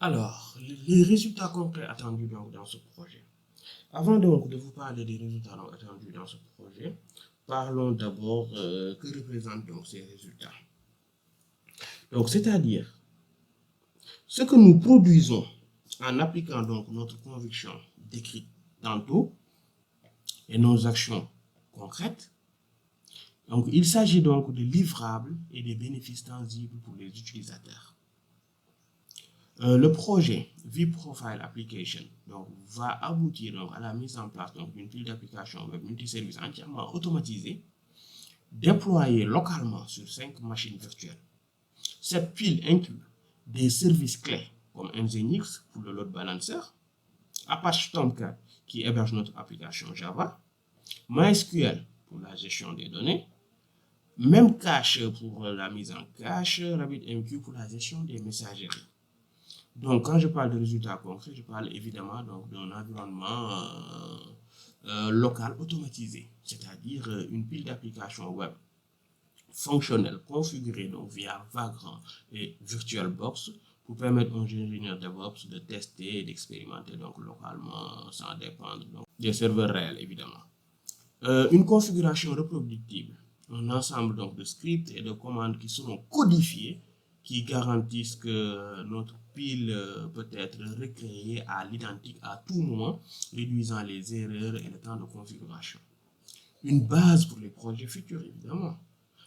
Alors, les résultats concrets attendus donc dans ce projet. Avant donc de vous parler des résultats donc attendus dans ce projet, parlons d'abord que représentent donc ces résultats. Donc, c'est-à-dire ce que nous produisons en appliquant donc notre conviction décrite tantôt et nos actions concrètes. Donc, il s'agit donc de livrables et des bénéfices tangibles pour les utilisateurs. Le projet vProfile Application donc, va aboutir donc, à la mise en place d'une pile d'applications web multiservices entièrement automatisée, déployée localement sur 5 machines virtuelles. Cette pile inclut des services clés comme Nginx pour le load balancer, Apache Tomcat qui héberge notre application Java, MySQL pour la gestion des données, Memcache pour la mise en cache, RabbitMQ pour la gestion des messageries. Donc, quand je parle de résultats concrets, je parle évidemment d'un environnement local automatisé, c'est-à-dire une pile d'applications web fonctionnelles configurées donc, via Vagrant et VirtualBox pour permettre aux ingénieurs DevOps de tester et d'expérimenter donc localement sans dépendre donc, des serveurs réels évidemment. Une configuration reproductible, un ensemble donc, de scripts et de commandes qui seront codifiés qui garantissent que notre pile peut être recréée à l'identique à tout moment, réduisant les erreurs et le temps de configuration. Une base pour les projets futurs, évidemment.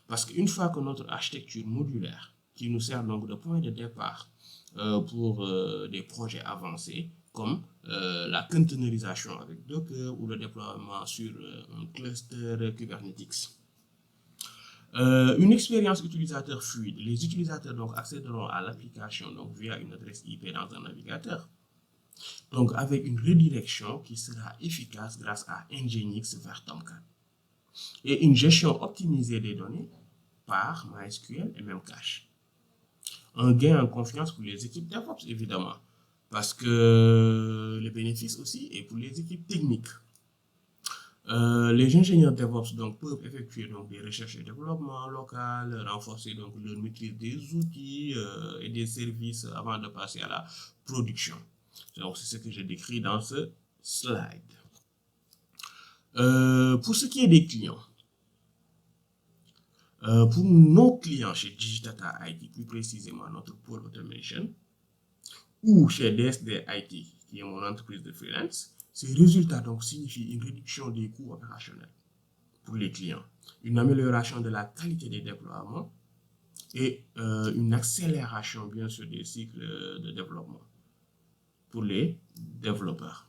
Parce qu'une fois que notre architecture modulaire, qui nous sert donc de point de départ pour des projets avancés, comme la containerisation avec Docker ou le déploiement sur un cluster Kubernetes. Une expérience utilisateur fluide. Les utilisateurs donc accéderont à l'application donc via une adresse IP dans un navigateur. Donc avec une redirection qui sera efficace grâce à Nginx vers Tomcat. Et une gestion optimisée des données par MySQL et Memcache. Un gain en confiance pour les équipes DevOps évidemment, parce que les bénéfices aussi et pour les équipes techniques. Les ingénieurs DevOps donc, peuvent effectuer donc, des recherches et développement local, renforcer donc, leur maîtrise des outils et des services avant de passer à la production. Donc, c'est ce que j'ai décrit dans ce slide. Pour ce qui est des clients, pour nos clients chez Digitata IT, plus précisément notre pôle automation, ou chez DSD IT, qui est mon entreprise de freelance, ces résultats donc signifient une réduction des coûts opérationnels pour les clients, une amélioration de la qualité des déploiements et une accélération bien sûr des cycles de développement pour les développeurs.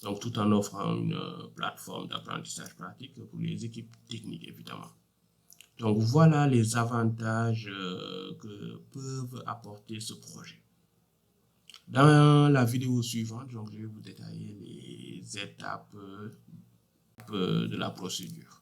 Donc tout en offrant une plateforme d'apprentissage pratique pour les équipes techniques évidemment. Donc voilà les avantages que peuvent apporter ce projet. Dans la vidéo suivante, donc, je vais vous détailler les étapes de la procédure.